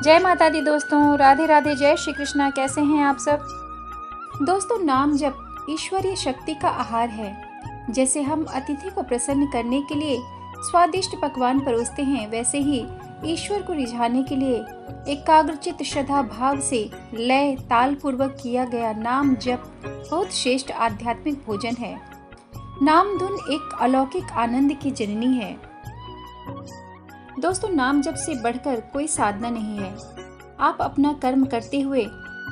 जय माता दी दोस्तों, राधे राधे, जय श्री कृष्णा। कैसे हैं आप सब दोस्तों। नाम जप ईश्वरीय शक्ति का आहार है। जैसे हम अतिथि को प्रसन्न करने के लिए स्वादिष्ट पकवान परोसते हैं, वैसे ही ईश्वर को रिझाने के लिए एकाग्रचित्त श्रद्धा भाव से लय ताल पूर्वक किया गया नाम जप बहुत श्रेष्ठ आध्यात्मिक भोजन है। नाम धुन एक अलौकिक आनंद की जननी है। दोस्तों, नाम जप से बढ़कर कोई साधना नहीं है। आप अपना कर्म करते हुए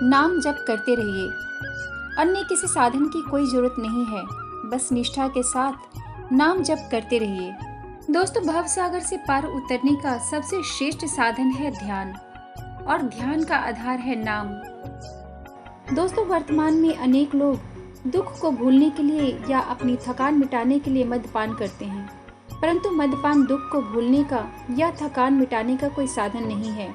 नाम जप करते रहिए। अन्य किसी साधन की कोई जरूरत नहीं है, बस निष्ठा के साथ नाम जप करते रहिए। दोस्तों, भव सागर से पार उतरने का सबसे श्रेष्ठ साधन है ध्यान, और ध्यान का आधार है नाम। दोस्तों, वर्तमान में अनेक लोग दुख को भूलने के लिए या अपनी थकान मिटाने के लिए मद्यपान करते हैं, परंतु मद्यपान दुख को भूलने का या थकान मिटाने का कोई साधन नहीं है।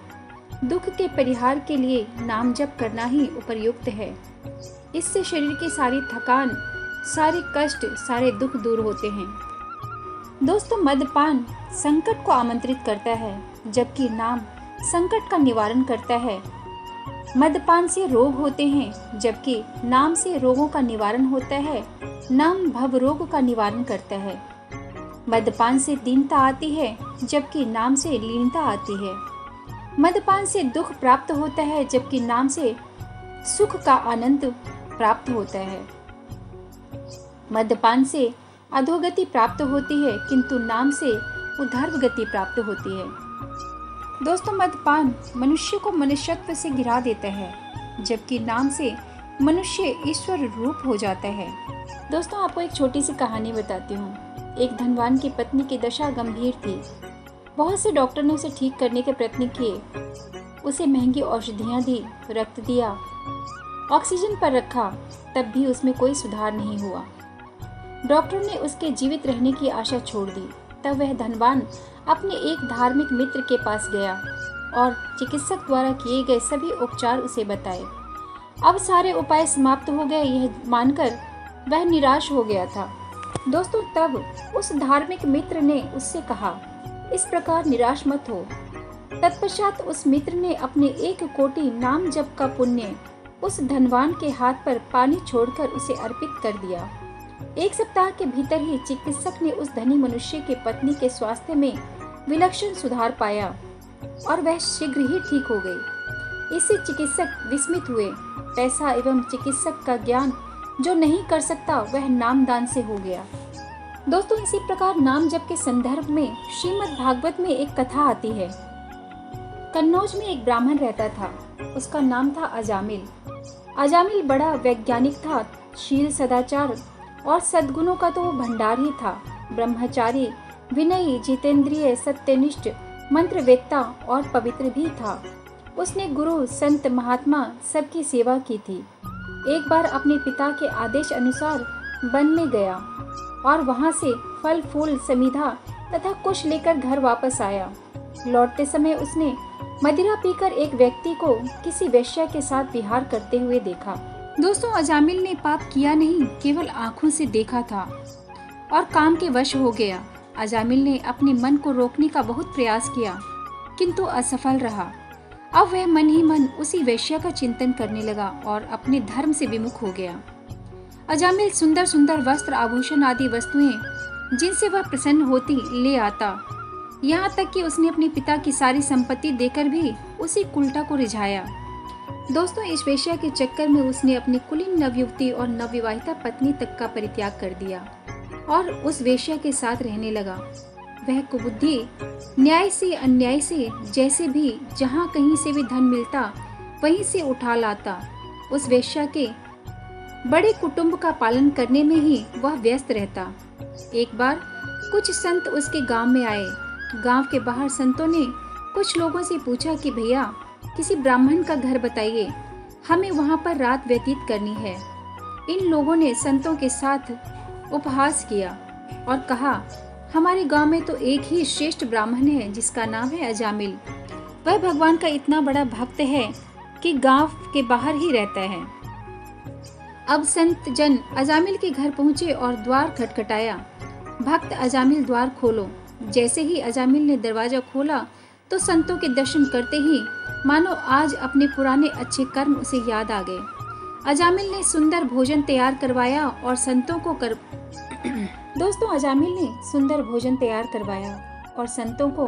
दुख के परिहार के लिए नाम जप करना ही उपयुक्त है। इससे शरीर की सारी थकान, सारे कष्ट, सारे दुख दूर होते हैं। दोस्तों, मद्यपान संकट को आमंत्रित करता है, जबकि नाम संकट का निवारण करता है। मद्यपान से रोग होते हैं, जबकि नाम से रोगों का निवारण होता है। नाम भव रोग का निवारण करता है। मद्यपान से दीनता आती है, जबकि नाम से लीनता आती है। मद्यपान से दुख प्राप्त होता है, जबकि नाम से सुख का आनंद प्राप्त होता है। मद्यपान से अधोगति प्राप्त होती है, किंतु नाम से उद्धर्व गति प्राप्त होती है। दोस्तों, मद्यपान मनुष्य को मनुष्यत्व से गिरा देता है, जबकि नाम से मनुष्य ईश्वर रूप हो जाता है। दोस्तों, आपको एक छोटी सी कहानी बताती हूँ। एक धनवान की पत्नी की दशा गंभीर थी। बहुत से डॉक्टर ने उसे ठीक करने के प्रयत्न किए, उसे महंगी औषधियाँ दी, रक्त दिया, ऑक्सीजन पर रखा, तब भी उसमें कोई सुधार नहीं हुआ। डॉक्टर ने उसके जीवित रहने की आशा छोड़ दी। तब वह धनवान अपने एक धार्मिक मित्र के पास गया और चिकित्सक द्वारा किए गए सभी उपचार उसे बताए। अब सारे उपाय समाप्त हो गए, यह मानकर वह निराश हो गया था। दोस्तों, तब उस धार्मिक मित्र ने उससे कहा, इस प्रकार निराश मत हो। तत्पश्चात उस मित्र ने अपने 1 कोटि नाम जप का पुण्य उस धनवान के हाथ पर पानी छोड़कर उसे अर्पित कर दिया। 1 सप्ताह के भीतर ही चिकित्सक ने उस धनी मनुष्य की पत्नी के स्वास्थ्य में विलक्षण सुधार पाया और वह शीघ्र ही ठीक हो गई। इससे चिकित्सक विस्मित हुए। पैसा एवं चिकित्सक का ज्ञान जो नहीं कर सकता, वह नामदान से हो गया। दोस्तों, इसी प्रकार नाम जप के संदर्भ में श्रीमद् भागवत में एक कथा आती है। कन्नौज में एक ब्राह्मण रहता था। उसका नाम था अजामिल। अजामिल बड़ा वैज्ञानिक था, शील, सदाचार और सद्गुणों का तो वो भंडार ही था। ब्रह्मचारी, विनयी, जितेंद्रिय, सत्यनिष्ठ, मंत्रवेत्ता और पवित्र भी था। उसने गुरु, संत, महात्मा सबकी सेवा की थी। एक बार अपने पिता के आदेश अनुसार वन में गया और वहां से फल फूल, समिधा तथा कुश लेकर घर वापस आया। लौटते समय उसने मदिरा पीकर एक व्यक्ति को किसी वेश्या के साथ विहार करते हुए देखा। दोस्तों, अजामिल ने पाप किया नहीं, केवल आंखों से देखा था और काम के वश हो गया। अजामिल ने अपने मन को रोकने का बहुत प्रयास किया, किंतु असफल रहा। अब वह मन ही मन उसी वेश्या का चिंतन करने लगा और अपने धर्म से विमुख हो गया। अजामिल सुंदर सुंदर वस्त्र, आभूषण आदि वस्तुएं जिनसे वह प्रसन्न होती ले आता। यहाँ तक कि उसने अपने पिता की सारी संपत्ति देकर भी उसी कुलटा को रिझाया। दोस्तों, इस वेश्या के चक्कर में उसने अपनी कुलीन नवयुवती और नवविवाहिता पत्नी तक का परित्याग कर दिया और उस वेश्या के साथ रहने लगा। वह कुबुद्धि न्याय से अन्याय से, जैसे भी जहाँ कहीं से भी धन मिलता वहीं से उठा लाता। उस वेश्या के बड़े कुटुंब का पालन करने में ही वह व्यस्त रहता। एक बार कुछ संत उसके गांव में आए। गांव के बाहर संतों ने कुछ लोगों से पूछा कि भैया, किसी ब्राह्मण का घर बताइए, हमें वहां पर रात व्यतीत करनी है। इन लोगों ने संतों के साथ उपहास किया और कहा, हमारे गांव में तो एक ही श्रेष्ठ ब्राह्मण है जिसका नाम है अजामिल। वह भगवान का इतना बड़ा भक्त है कि गांव के बाहर ही रहता है। अब संत जन अजामिल के घर पहुंचे और द्वार खटखटाया। भक्त, अजामिल द्वार खोलो। जैसे ही अजामिल ने दरवाजा खोला तो संतों के दर्शन करते ही मानो आज अपने पुराने अच्छे कर्म उसे याद आ गए। अजामिल ने सुंदर भोजन तैयार करवाया और संतों को दोस्तों अजामिल ने सुंदर भोजन तैयार करवाया और संतों को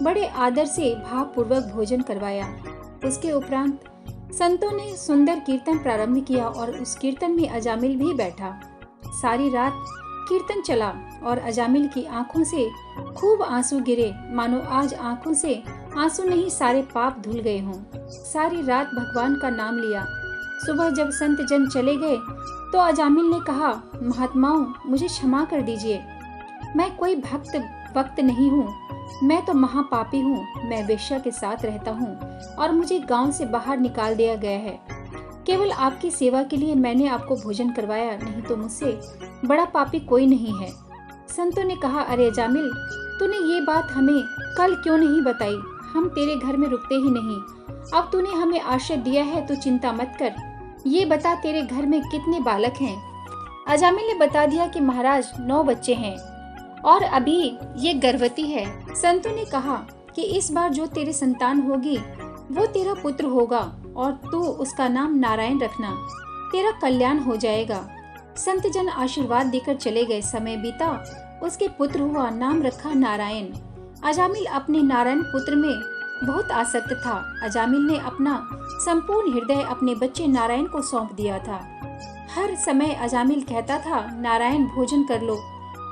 बड़े आदर से भावपूर्वक भोजन करवाया। उसके उपरांत संतों ने सुंदर कीर्तन प्रारंभ किया और उस कीर्तन में अजामिल भी बैठा। सारी रात कीर्तन चला और अजामिल की आंखों से खूब आंसू गिरे, मानो आज आंखों से आंसू नहीं सारे पाप धुल गए हों। सारी रात भगवान का नाम लिया। सुबह जब संत जन चले गए तो अजामिल ने कहा, महात्माओं मुझे क्षमा कर दीजिए, मैं कोई भक्त नहीं हूँ, मैं तो महापापी हूँ। मैं वेश्या के साथ रहता हूँ और मुझे गांव से बाहर निकाल दिया गया है। केवल आपकी सेवा के लिए मैंने आपको भोजन करवाया, नहीं तो मुझसे बड़ा पापी कोई नहीं है। संतों ने कहा, अरे अजामिल, तूने ये बात हमें कल क्यों नहीं बताई? हम तेरे घर में रुकते ही नहीं। अब तूने हमें आश्रय दिया है तो चिंता मत कर। ये बता तेरे घर में कितने बालक हैं? अजामिल ने बता दिया कि महाराज 9 बच्चे हैं और अभी ये गर्भवती है। संतों ने कहा कि इस बार जो तेरी संतान होगी वो तेरा पुत्र होगा और तू उसका नाम नारायण रखना, तेरा कल्याण हो जाएगा। संत जन आशीर्वाद देकर चले गए। समय बीता, उसके पुत्र हुआ, नाम रखा नारायण। अजामिल अपने नारायण पुत्र में बहुत आसक्त था। अजामिल ने अपना संपूर्ण हृदय अपने बच्चे नारायण को सौंप दिया था। हर समय अजामिल कहता था, नारायण भोजन कर लो,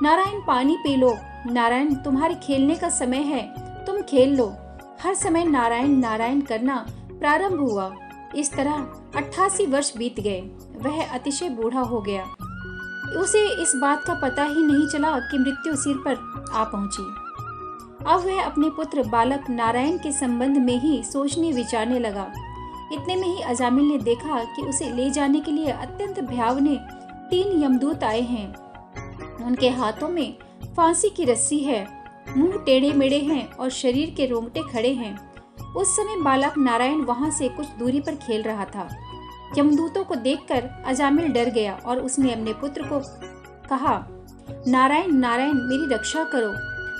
नारायण पानी पी लो, नारायण तुम्हारे खेलने का समय है, तुम खेल लो। हर समय नारायण नारायण करना प्रारंभ हुआ। इस तरह 88 वर्ष बीत गए। वह अतिशय बूढ़ा हो गया। उसे इस बात का पता ही नहीं चला कि मृत्यु सिर पर आ पहुंची। अब वह अपने पुत्र बालक नारायण के संबंध में ही सोचने विचारने लगा। इतने में ही अजामिल ने देखा कि उसे ले जाने के लिए अत्यंत भयावने 3 यमदूत आए हैं। उनके हाथों में फांसी की रस्सी है, मुंह टेढ़े मेढ़े हैं और शरीर के रोंगटे खड़े हैं। उस समय बालक नारायण वहां से कुछ दूरी पर खेल रहा था। यमदूतों को देखकर अजामिल डर गया और उसने अपने पुत्र को कहा, नारायण नारायण मेरी रक्षा करो,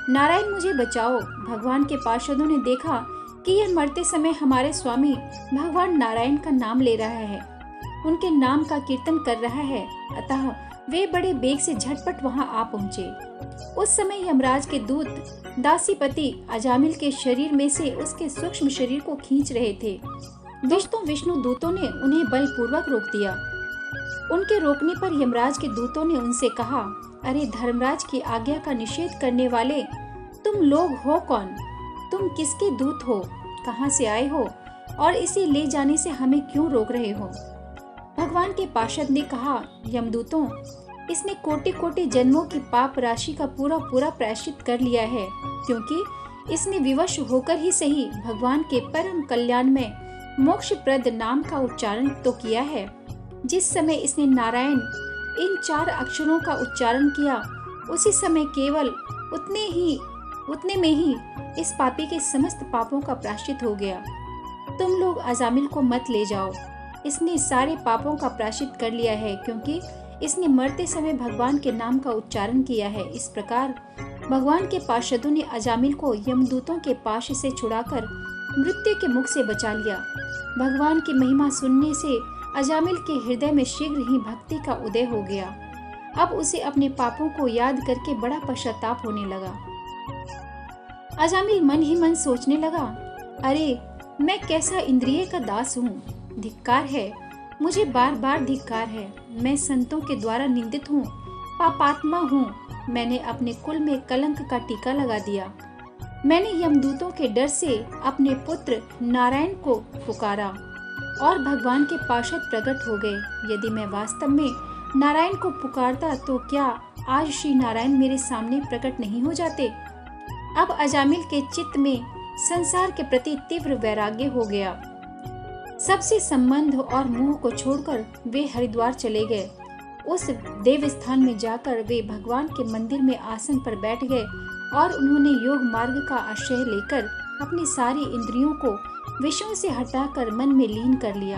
नारायण मुझे बचाओ। भगवान के पार्षदों ने देखा कि यह मरते समय हमारे स्वामी भगवान नारायण का नाम ले रहा है, उनके नाम का कीर्तन कर रहा है, अतः वे बड़े बेग से झटपट वहां आ पहुंचे। उस समय यमराज के दूत दासीपति अजामिल के शरीर में से उसके सूक्ष्म शरीर को खींच रहे थे। विष्णु दूतों ने उन्हें बलपूर्वक रोक दिया। उनके रोकने पर यमराज के दूतों ने उनसे कहा, अरे धर्मराज की आज्ञा का निषेध करने वाले तुम लोग हो कौन? तुम किसके दूत हो? कहां से आए हो और इसे ले जाने से हमें क्यों रोक रहे हो? भगवान के पार्षद ने कहा, यमदूतों, इसने कोटि कोटि जन्मों की पाप राशि का पूरा पूरा प्रायश्चित कर लिया है, क्योंकि इसने विवश होकर ही सही भगवान के परम कल्याण में मोक्षप्रद नाम का उच्चारण तो किया है। जिस समय इसने नारायण इन 4 अक्षरों का उच्चारण किया, उसी समय केवल उतने में ही इस पापी के समस्त पापों का प्रायश्चित हो गया। तुम लोग अजामिल को मत ले जाओ, इसने सारे पापों का प्रायश्चित कर लिया है, क्योंकि इसने मरते समय भगवान के नाम का उच्चारण किया है। इस प्रकार भगवान के पार्षदों ने अजामिल को यमदूतों के पाश से छुड़ाकर मृत्यु के मुख से बचा लिया। भगवान की महिमा सुनने से अजामिल के हृदय में शीघ्र ही भक्ति का उदय हो गया। अब उसे अपने पापों को याद करके बड़ा पश्चाताप होने लगा। अजामिल मन ही मन सोचने लगा, अरे मैं कैसा इंद्रिय का दास हूँ, धिक्कार है, मुझे बार बार धिक्कार है। मैं संतों के द्वारा निंदित हूँ, पापात्मा हूँ। मैंने अपने कुल में कलंक का टीका लगा दिया। मैंने यमदूतों के डर से अपने पुत्र नारायण को पुकारा और भगवान के पार्षद प्रकट हो गए। यदि मैं वास्तव में नारायण को पुकारता तो क्या आज श्री नारायण मेरे सामने प्रकट नहीं हो जाते? अब अजामिल के चित्त में संसार के प्रति तीव्र वैराग्य हो गया। सबसे संबंध और मोह को छोड़कर वे हरिद्वार चले गए। उस देव स्थान में जाकर वे भगवान के मंदिर में आसन पर बैठ गए और उन्होंने योग मार्ग का आश्रय लेकर अपनी सारी इंद्रियों को विषयों से हटाकर मन में लीन कर लिया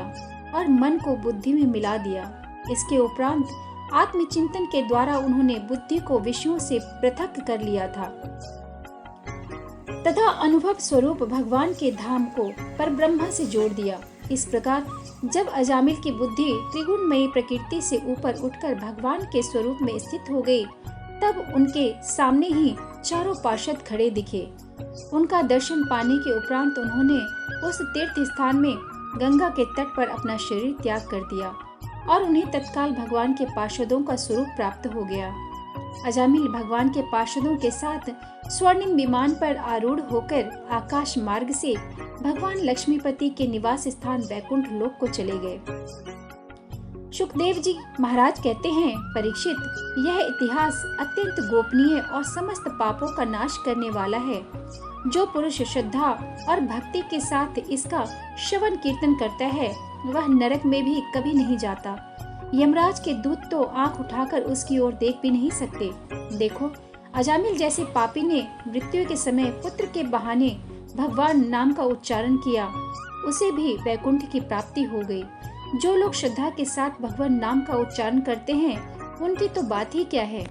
और मन को बुद्धि में मिला दिया। इसके उपरांत आत्मचिंतन के द्वारा उन्होंने बुद्धि को विषयों से पृथक कर लिया था। तथा अनुभव स्वरूप भगवान के धाम को परब्रह्म से जोड़ दिया। इस प्रकार जब अजामिल की बुद्धि त्रिगुणमयी प्रकृति से ऊपर उठकर भगवान के स्वरूप में स्थित हो गई, तब उनके सामने ही चारों पार्षद खड़े दिखे। उनका दर्शन पाने के उपरांत उन्होंने उस तीर्थ स्थान में गंगा के तट पर अपना शरीर त्याग कर दिया और उन्हें तत्काल भगवान के पार्षदों का स्वरूप प्राप्त हो गया। अजामिल भगवान के पार्षदों के साथ स्वर्णिम विमान पर आरूढ़ होकर आकाश मार्ग से भगवान लक्ष्मीपति के निवास स्थान वैकुंठ लोक को चले गए। सुखदेव जी महाराज कहते हैं, परीक्षित, यह इतिहास अत्यंत गोपनीय और समस्त पापों का नाश करने वाला है। जो पुरुष श्रद्धा और भक्ति के साथ इसका श्रवण कीर्तन करता है, वह नरक में भी कभी नहीं जाता। यमराज के दूत तो आंख उठाकर उसकी ओर देख भी नहीं सकते। देखो, अजामिल जैसे पापी ने मृत्यु के समय पुत्र के बहाने भगवान नाम का उच्चारण किया, उसे भी वैकुंठ की प्राप्ति हो गई। जो लोग श्रद्धा के साथ भगवान नाम का उच्चारण करते हैं, उनकी तो बात ही क्या है।